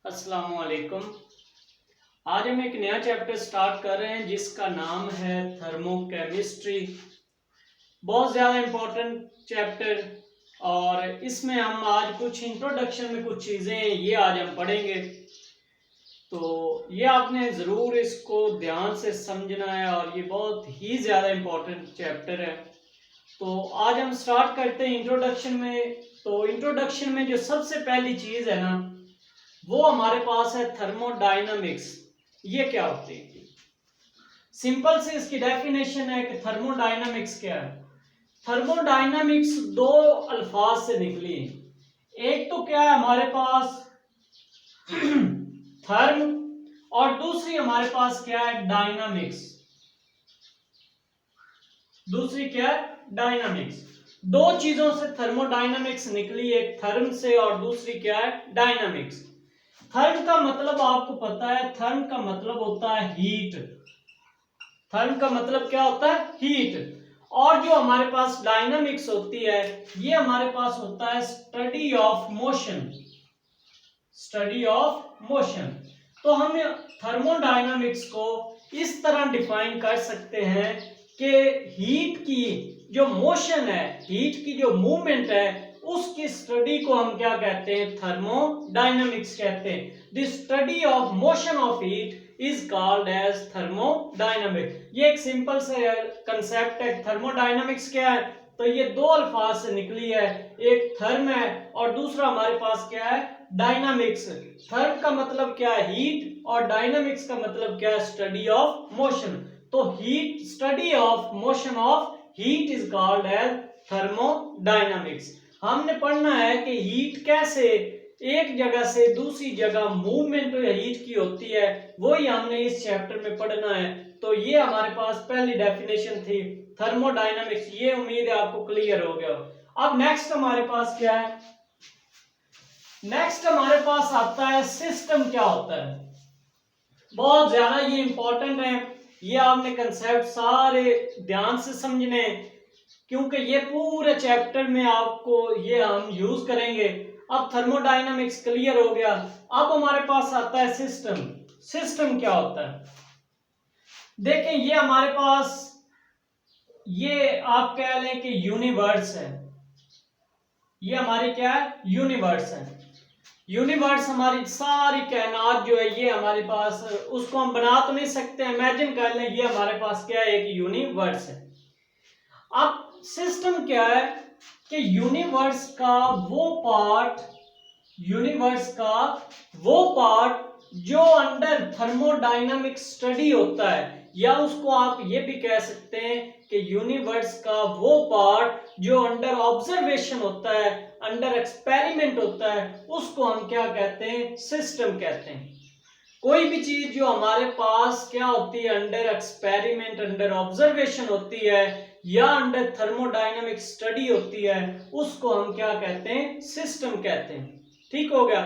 अस्सलाम वालेकुम। आज हम एक नया चैप्टर स्टार्ट कर रहे हैं जिसका नाम है थर्मोकेमिस्ट्री। बहुत ज़्यादा इम्पोर्टेंट चैप्टर और इसमें हम आज कुछ इंट्रोडक्शन में कुछ चीज़ें ये आज हम पढ़ेंगे, तो ये आपने ज़रूर इसको ध्यान से समझना है और ये बहुत ही ज़्यादा इम्पोर्टेंट चैप्टर है। तो आज हम स्टार्ट करते हैं इंट्रोडक्शन में। तो इंट्रोडक्शन में जो सबसे पहली चीज़ है ना, वो हमारे पास है थर्मोडायनामिक्स। ये क्या होती है? सिंपल से इसकी डेफिनेशन है कि थर्मोडायनामिक्स क्या है। थर्मोडायनामिक्स दो अल्फाज से निकली है। एक तो क्या है हमारे पास थर्म, और दूसरी हमारे पास क्या है डायनामिक्स। दूसरी क्या है? डायनामिक्स। दो चीजों से थर्मोडायनामिक्स निकली, एक थर्म से और दूसरी क्या है? डायनामिक्स। थर्म का मतलब आपको पता है, थर्म का मतलब होता है हीट। थर्म का मतलब क्या होता है? हीट। और जो हमारे पास डायनामिक्स होती है, ये हमारे पास होता है study of motion. Study of motion. तो हम थर्मोडायनामिक्स को इस तरह डिफाइन कर सकते हैं कि हीट की जो मोशन है, हीट की जो मूवमेंट है, उसकी स्टडी को हम क्या कहते हैं? थर्मोडायनामिक्स कहते हैं। The study of motion of heat is called as thermodynamics. ये एक सिंपल सा कंसेप्ट है। थर्मोडायनामिक्स क्या है? तो ये दो अल्फाज से निकली है, एक थर्म है और दूसरा हमारे पास क्या है? डायनामिक्स। थर्म का मतलब क्या है? हीट, और डायनामिक्स का मतलब क्या है? Study of motion. तो heat, study of motion of heat is called as thermodynamics. हमने पढ़ना है कि हीट कैसे एक जगह से दूसरी जगह मूवमेंट हीट की होती है, वही हमने इस चैप्टर में पढ़ना है। तो ये हमारे पास पहली डेफिनेशन थी थर्मोडायनामिक्स। ये उम्मीद है आपको क्लियर हो गया। अब नेक्स्ट हमारे पास क्या है? नेक्स्ट हमारे पास आता है सिस्टम क्या होता है। बहुत ज्यादा ये इंपॉर्टेंट है, ये आपने कंसेप्ट सारे ध्यान से समझने, क्योंकि ये पूरे चैप्टर में आपको ये हम यूज करेंगे। अब थर्मोडायनामिक्स क्लियर हो गया। अब हमारे पास आता है सिस्टम। सिस्टम क्या होता है? देखें, ये हमारे पास, ये आप कह लें कि यूनिवर्स है। ये हमारी क्या है? यूनिवर्स है। यूनिवर्स हमारी सारी कायनात जो है, ये हमारे पास, उसको हम बना तो नहीं सकते, इमेजिन कर लें ये हमारे पास क्या है? एक यूनिवर्स है। अब सिस्टम क्या है कि यूनिवर्स का वो पार्ट, यूनिवर्स का वो पार्ट जो अंडर थर्मोडायनामिक स्टडी होता है, या उसको आप ये भी कह सकते हैं कि यूनिवर्स का वो पार्ट जो अंडर ऑब्जर्वेशन होता है, अंडर एक्सपेरिमेंट होता है, उसको हम क्या कहते हैं? सिस्टम कहते हैं। कोई भी चीज जो हमारे पास क्या होती है? अंडर एक्सपेरिमेंट, अंडर ऑब्जर्वेशन होती है, या अंडर थर्मोडायनामिक स्टडी होती है, उसको हम क्या कहते हैं? सिस्टम कहते हैं। ठीक हो गया।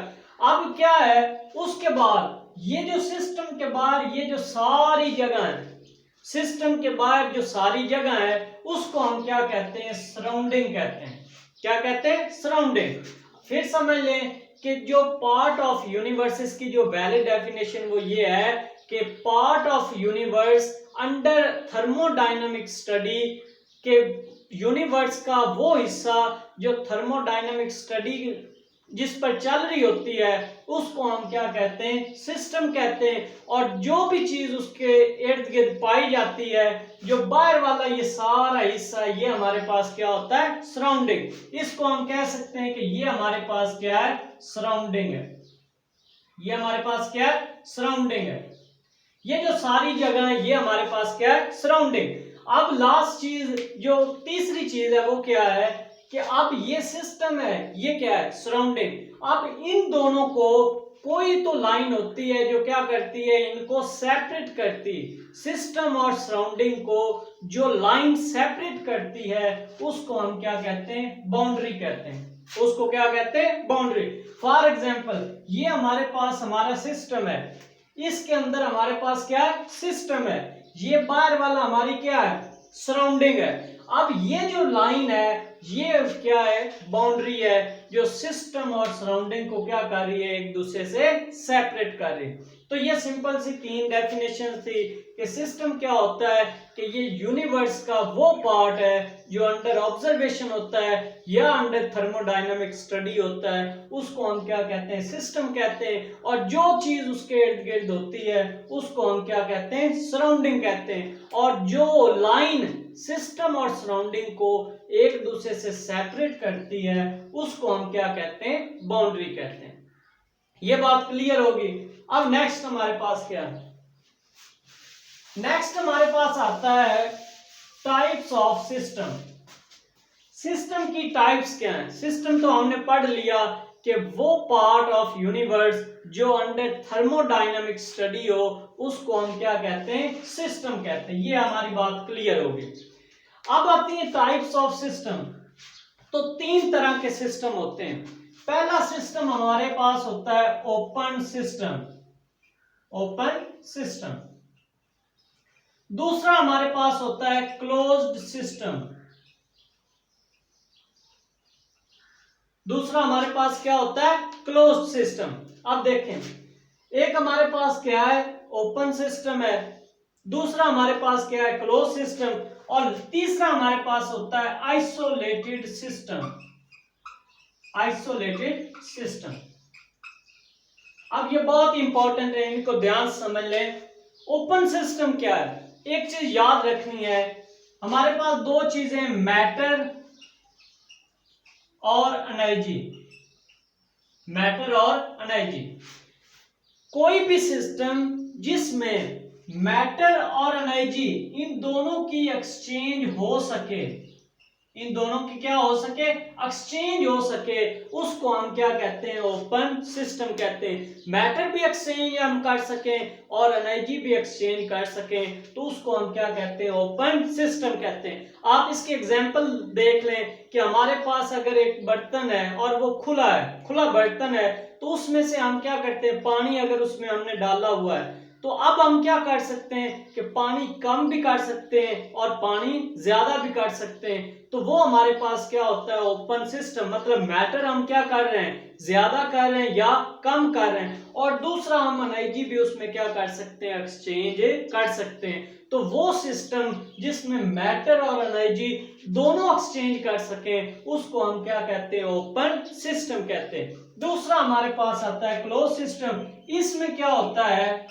अब क्या है उसके बाद, ये जो सिस्टम के बाहर ये जो सारी जगह है, सिस्टम के बाहर जो सारी जगह है, उसको हम क्या कहते हैं? सराउंडिंग कहते हैं। क्या कहते हैं? सराउंडिंग। फिर समझ लें कि जो पार्ट ऑफ यूनिवर्स की जो वैलिड डेफिनेशन वो ये है कि part of universe under thermodynamic study, के यूनिवर्स का वो हिस्सा जो थर्मोडायनामिक स्टडी जिस पर चल रही होती है, उसको हम क्या कहते हैं? सिस्टम कहते हैं। और जो भी चीज उसके इर्द गिर्द पाई जाती है, जो बाहर वाला ये सारा हिस्सा, ये हमारे पास क्या होता है? सराउंडिंग। इसको हम कह सकते हैं कि ये हमारे पास क्या है? सराउंडिंग है। ये हमारे पास क्या है? सराउंडिंग है। ये जो सारी जगह है, ये हमारे पास क्या है? सराउंडिंग। अब लास्ट चीज, जो तीसरी चीज है, वो क्या है कि अब ये सिस्टम है, ये क्या है? सराउंडिंग। अब इन दोनों को कोई तो लाइन होती है जो क्या करती है? इनको सेपरेट करती। सिस्टम और सराउंडिंग को जो लाइन सेपरेट करती है, उसको हम क्या कहते हैं? बाउंड्री कहते हैं। उसको क्या कहते हैं? बाउंड्री। फॉर एग्जाम्पल, ये हमारे पास हमारा सिस्टम है, इसके अंदर हमारे पास क्या है? सिस्टम है। ये बाहर वाला हमारी क्या है? सराउंडिंग है। अब ये जो लाइन है, ये क्या है, बाउंड्री है जो सिस्टम और सराउंडिंग को क्या कर रही है, एक दूसरे से सेपरेट कर रही है। तो ये सिंपल सी तीन डेफिनेशन थी कि सिस्टम क्या होता है कि ये यूनिवर्स का वो पार्ट है जो अंडर ऑब्जर्वेशन होता है या अंडर थर्मोडायनामिक स्टडी होता है, उसको हम क्या कहते हैं, सिस्टम कहते हैं। और जो चीज उसके इर्द गिर्द होती है उसको हम क्या कहते हैं, सराउंडिंग कहते हैं। और जो लाइन सिस्टम और सराउंडिंग को एक दूसरे से सेपरेट करती है उसको हम क्या कहते हैं, बाउंड्री कहते हैं। ये बात क्लियर होगी। अब नेक्स्ट हमारे पास क्या है, नेक्स्ट हमारे पास आता है टाइप्स ऑफ सिस्टम। सिस्टम की टाइप्स क्या हैं? सिस्टम तो हमने पढ़ लिया कि वो पार्ट ऑफ यूनिवर्स जो अंडर थर्मोडायनामिक स्टडी हो उसको हम क्या कहते हैं, सिस्टम कहते हैं। ये हमारी बात क्लियर होगी। अब आती है टाइप्स ऑफ सिस्टम। तो तीन तरह के सिस्टम होते हैं। पहला सिस्टम हमारे पास होता है ओपन सिस्टम, ओपन सिस्टम। दूसरा हमारे पास होता है क्लोज्ड सिस्टम। दूसरा हमारे पास क्या होता है, क्लोज्ड सिस्टम। अब देखें, एक हमारे पास क्या है, ओपन सिस्टम है, दूसरा हमारे पास क्या है, क्लोज सिस्टम, और तीसरा हमारे पास होता है आइसोलेटेड सिस्टम, आइसोलेटेड सिस्टम। अब ये बहुत इंपॉर्टेंट है, इनको ध्यान से समझ लें। ओपन सिस्टम क्या है, एक चीज याद रखनी है, हमारे पास दो चीजें, मैटर और एनर्जी, मैटर और एनर्जी। कोई भी सिस्टम जिसमें मैटर और एनर्जी इन दोनों की एक्सचेंज हो सके, इन दोनों की क्या हो सके, एक्सचेंज हो सके, उसको हम क्या कहते हैं, ओपन सिस्टम कहते हैं। मैटर भी एक्सचेंज हम कर सकें और एनर्जी भी एक्सचेंज कर सकें तो उसको हम क्या कहते हैं, ओपन सिस्टम कहते हैं। आप इसके एग्जांपल देख लें कि हमारे पास अगर एक बर्तन है और वो खुला है, खुला बर्तन है, तो उसमें से हम क्या करते हैं, पानी अगर उसमें हमने डाला हुआ है तो अब हम क्या कर सकते हैं कि पानी कम भी कर सकते हैं और पानी ज्यादा भी कर सकते हैं। तो वो हमारे पास क्या होता है, ओपन सिस्टम। मतलब मैटर हम क्या कर रहे हैं, ज्यादा कर रहे हैं या कम कर रहे हैं, और दूसरा हम एनर्जी भी उसमें क्या कर सकते हैं, एक्सचेंज कर सकते हैं। तो वो सिस्टम जिसमें मैटर और एनर्जी दोनों एक्सचेंज कर सकें उसको हम क्या कहते हैं, ओपन सिस्टम कहते हैं। दूसरा हमारे पास आता है क्लोज सिस्टम। इसमें क्या होता है,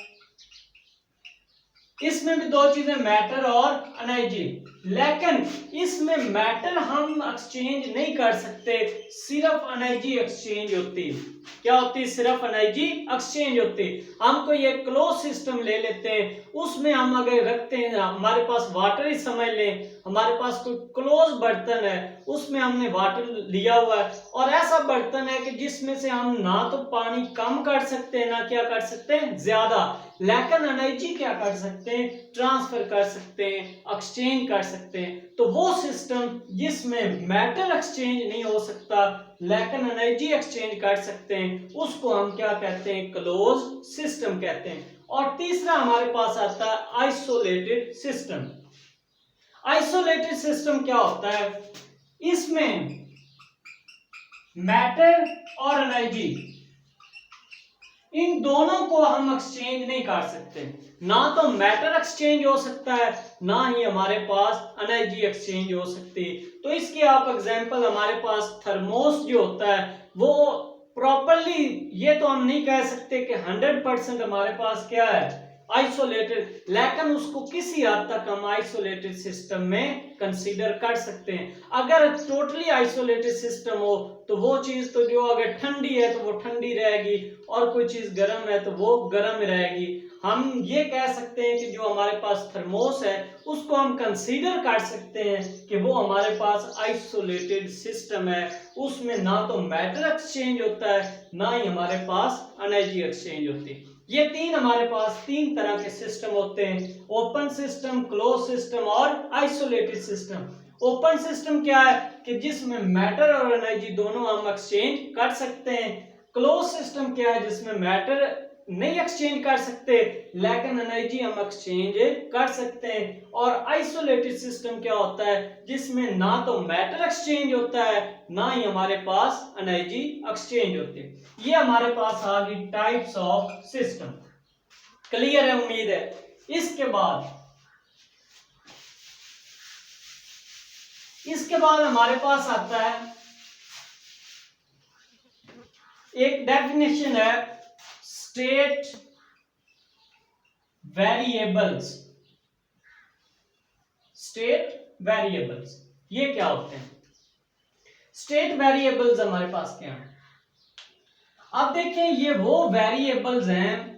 इसमें भी दो चीजें, मैटर और एनर्जी, लेकिन इसमें मैटर हम एक्सचेंज नहीं कर सकते, सिर्फ एनर्जी एक्सचेंज होती है। क्या होती है, सिर्फ एनर्जी एक्सचेंज होती है। हम कोई एक क्लोज सिस्टम ले लेते हैं, उसमें हम अगर रखते हैं, हमारे पास वाटर ही समझ लें, हमारे पास कोई क्लोज बर्तन है, उसमें हमने वाटर लिया हुआ है, और ऐसा बर्तन है कि जिसमें से हम ना तो पानी कम कर सकते हैं ना क्या कर सकते हैं, ज्यादा, लेकिन एनर्जी क्या कर सकते हैं, ट्रांसफर कर सकते हैं, एक्सचेंज कर सकते हैं। तो वो सिस्टम जिसमें मैटर एक्सचेंज नहीं हो सकता लेकिन एनर्जी एक्सचेंज कर सकते हैं उसको हम क्या कहते हैं, क्लोज सिस्टम कहते हैं। और तीसरा हमारे पास आता है आइसोलेटेड सिस्टम। आइसोलेटेड सिस्टम क्या होता है, इसमें मैटर और एनर्जी इन दोनों को हम एक्सचेंज नहीं कर सकते, ना तो मैटर एक्सचेंज हो सकता है ना ही हमारे पास एनर्जी एक्सचेंज हो सकती है। तो इसकी आप एग्जांपल, हमारे पास थर्मोस जो होता है वो प्रॉपरली, ये तो हम नहीं कह सकते कि 100% हमारे पास क्या है, आइसोलेटेड, लेकिन उसको किसी हद तक हम आइसोलेटेड सिस्टम में कंसीडर कर सकते हैं। अगर टोटली आइसोलेटेड सिस्टम हो तो वो चीज तो जो अगर ठंडी है तो वो ठंडी रहेगी और कोई चीज गर्म है तो वो गर्म रहेगी। हम ये कह सकते हैं कि जो हमारे पास थर्मोस है उसको हम कंसीडर कर सकते हैं कि वो हमारे पास आइसोलेटेड सिस्टम है, उसमें ना तो मैटर एक्सचेंज होता है ना ही हमारे पास एनर्जी एक्सचेंज होती है। ये तीन हमारे पास तीन तरह के सिस्टम होते हैं, ओपन सिस्टम, क्लोज सिस्टम और आइसोलेटेड सिस्टम। ओपन सिस्टम क्या है कि जिसमें मैटर और एनर्जी दोनों हम एक्सचेंज कर सकते हैं। क्लोज सिस्टम क्या है, जिसमें मैटर नहीं एक्सचेंज कर सकते, लेकिन एनर्जी हम एक्सचेंज कर सकते हैं। और आइसोलेटेड सिस्टम क्या होता है, जिसमें ना तो मैटर एक्सचेंज होता है, ना ही हमारे पास एनर्जी एक्सचेंज होती है। ये हमारे पास आ गई टाइप्स ऑफ सिस्टम। क्लियर है, उम्मीद है। इसके बाद हमारे पास आता है एक डेफिनेशन है स्टेट वेरिएबल्स। स्टेट वेरिएबल्स ये क्या होते हैं? स्टेट वेरिएबल्स हमारे पास क्या है? अब देखें, ये वो वेरिएबल्स हैं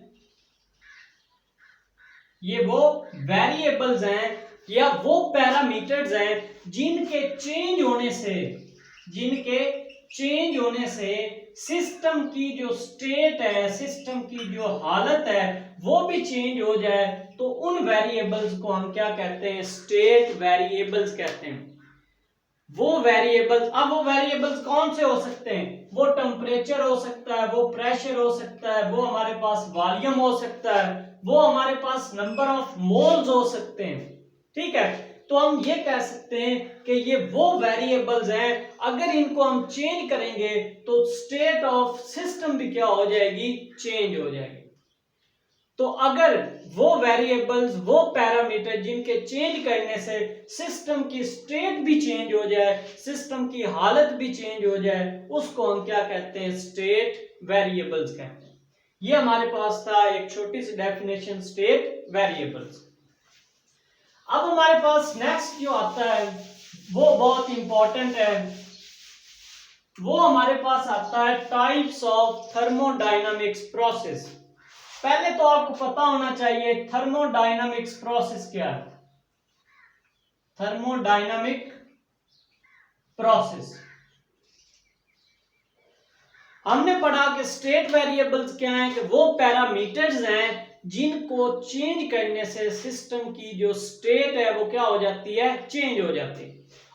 या वो पैरामीटर्स हैं जिनके चेंज होने से सिस्टम की जो स्टेट है, सिस्टम की जो हालत है, वो भी चेंज हो जाए, तो उन वेरिएबल्स को हम क्या कहते हैं? स्टेट वेरिएबल्स कहते हैं। वो वेरिएबल्स कौन से हो सकते हैं? वो टेम्परेचर हो सकता है, वो प्रेशर हो सकता है, वो हमारे पास वॉल्यूम हो सकता है, वो हमारे पास नंबर ऑफ मोल्स हो सकते हैं। ठीक है, तो हम ये कह सकते हैं कि ये वो वेरिएबल्स हैं, अगर इनको हम चेंज करेंगे तो स्टेट ऑफ सिस्टम भी क्या हो जाएगी? चेंज हो जाएगी। तो अगर वो वेरिएबल्स, वो पैरामीटर जिनके चेंज करने से सिस्टम की स्टेट भी चेंज हो जाए, सिस्टम की हालत भी चेंज हो जाए, उसको हम क्या कहते हैं? स्टेट वेरिएबल्स कहते हैं। ये हमारे पास था एक छोटी सी डेफिनेशन स्टेट वेरिएबल्स। अब हमारे पास नेक्स्ट जो आता है वो बहुत इंपॉर्टेंट है, वो हमारे पास आता है टाइप्स ऑफ थर्मोडायनामिक्स प्रोसेस। पहले तो आपको पता होना चाहिए थर्मोडायनामिक्स प्रोसेस क्या है। थर्मोडायनामिक प्रोसेस हमने पढ़ा कि स्टेट वेरिएबल्स क्या हैं, कि वो पैरामीटर्स हैं जिनको चेंज करने से सिस्टम की जो स्टेट है वो क्या हो जाती है? चेंज हो जाती है।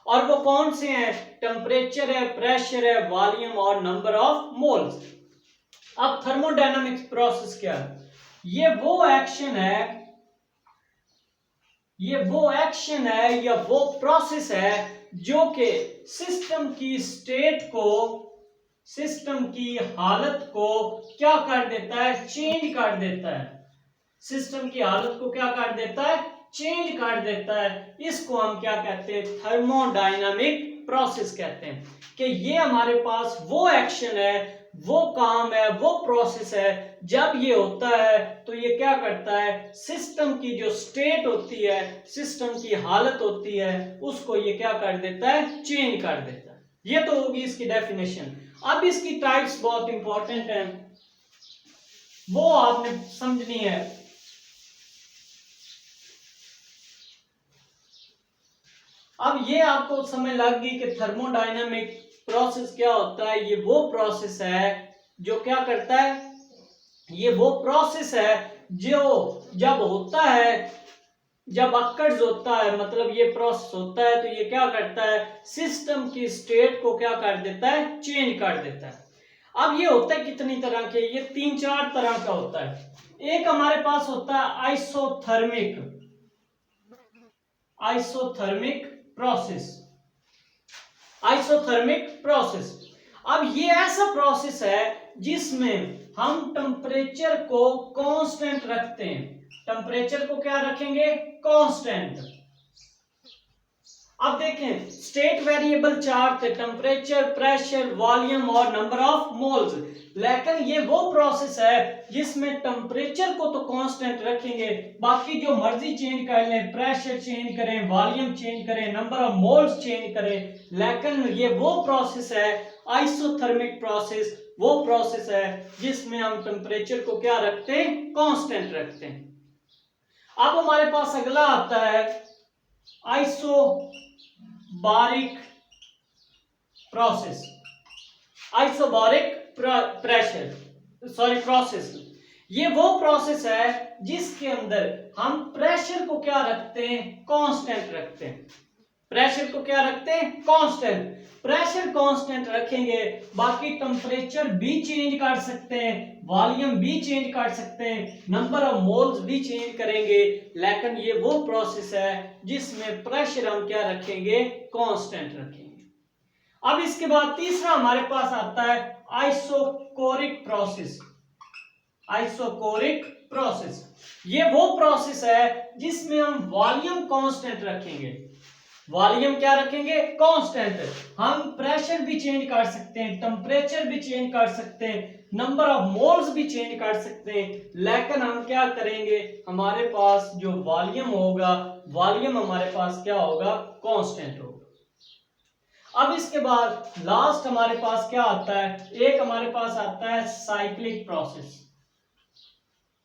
और वो कौन से हैं? टेम्परेचर है, प्रेशर है, वॉल्यूम और नंबर ऑफ मोल्स। अब थर्मोडायनामिक्स प्रोसेस क्या है? ये वो एक्शन है या वो प्रोसेस है जो कि सिस्टम की स्टेट को, सिस्टम की हालत को क्या कर देता है? चेंज कर देता है। सिस्टम की हालत को क्या कर देता है? चेंज कर देता है। इसको हम क्या कहते हैं? थर्मोडायनामिक प्रोसेस कहते हैं। कि ये हमारे पास वो एक्शन है, वो काम है, वो प्रोसेस है, जब ये होता है तो ये क्या करता है? सिस्टम की जो स्टेट होती है, सिस्टम की हालत होती है, उसको ये क्या कर देता है? चेंज कर देता है। ये तो होगी इसकी डेफिनेशन। अब इसकी टाइप्स बहुत इंपॉर्टेंट हैं, वो आपने समझनी है। अब ये आपको समझ लग गई कि थर्मोडायनामिक प्रोसेस क्या होता है। ये वो प्रोसेस है जो क्या करता है? ये वो प्रोसेस है जो जब होता है, जब अक्कर्स होता है, मतलब ये प्रोसेस होता है, तो ये क्या करता है? सिस्टम की स्टेट को क्या कर देता है? चेंज कर देता है। अब ये होता है कितनी तरह के? ये 3-4 तरह का होता है। एक हमारे पास होता है आइसोथर्मिक प्रोसेस। अब ये ऐसा प्रोसेस है जिसमें हम टेम्परेचर को कांस्टेंट रखते हैं। टेम्परेचर को क्या रखेंगे? कांस्टेंट। अब देखें, स्टेट वेरिएबल 4 थे, टेम्परेचर, प्रेशर, वॉल्यूम और नंबर ऑफ मोल्स। लेकिन ये वो प्रोसेस है जिसमें टेम्परेचर को तो कांस्टेंट रखेंगे, बाकी जो मर्जी चेंज कर लें, प्रेशर चेंज करें, वॉल्यूम चेंज करें, नंबर ऑफ मोल्स चेंज करें, लेकिन ये वो प्रोसेस है आइसोथर्मिक प्रोसेस, वो प्रोसेस है जिसमें हम टेम्परेचर को क्या रखते हैं? कांस्टेंट रखते हैं। अब हमारे पास अगला आता है आइसोबारिक प्रोसेस। ये वो प्रोसेस है जिसके अंदर हम प्रेशर को क्या रखते हैं? कांस्टेंट रखते हैं। प्रेशर को क्या रखते हैं, कांस्टेंट। प्रेशर कांस्टेंट रखेंगे, बाकी टेम्परेचर भी चेंज कर सकते हैं, वॉल्यूम भी चेंज कर सकते हैं, नंबर ऑफ मोल्स भी चेंज करेंगे, लेकिन ये वो प्रोसेस है जिसमें प्रेशर हम क्या रखेंगे, कांस्टेंट रखेंगे। अब इसके बाद तीसरा हमारे पास आता है आइसोकोरिक प्रोसेस। आइसोकोरिक प्रोसेस ये वो प्रोसेस है जिसमें हम वॉल्यूम कांस्टेंट रखेंगे। वॉल्यूम क्या रखेंगे, कांस्टेंट। हम प्रेशर भी चेंज कर सकते हैं, टेम्परेचर भी चेंज कर सकते हैं, नंबर ऑफ मोल्स भी चेंज कर सकते हैं, लेकिन हम क्या करेंगे, हमारे पास जो वॉल्यूम होगा, वॉल्यूम हमारे पास क्या होगा, कांस्टेंट होगा। अब इसके बाद लास्ट हमारे पास क्या आता है, एक हमारे पास आता है साइक्लिक प्रोसेस।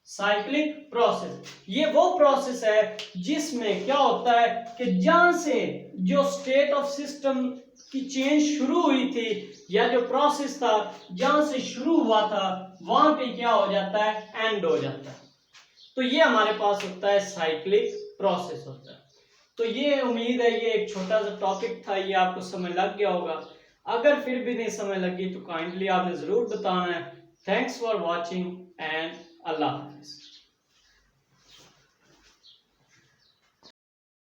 साइक्लिक प्रोसेस ये वो प्रोसेस है जिसमें क्या होता है कि जहां से जो स्टेट ऑफ सिस्टम की चेंज शुरू हुई थी, या जो प्रोसेस था जहां से शुरू हुआ था, वहां पे क्या हो जाता है, एंड हो जाता है। तो ये हमारे पास होता है साइक्लिक प्रोसेस होता है। तो ये उम्मीद है ये एक छोटा सा टॉपिक था, ये आपको समझ लग गया होगा। अगर फिर भी नहीं समझ लगी तो काइंडली आपने जरूर बताना है। Thanks for watching and Allah Hafiz.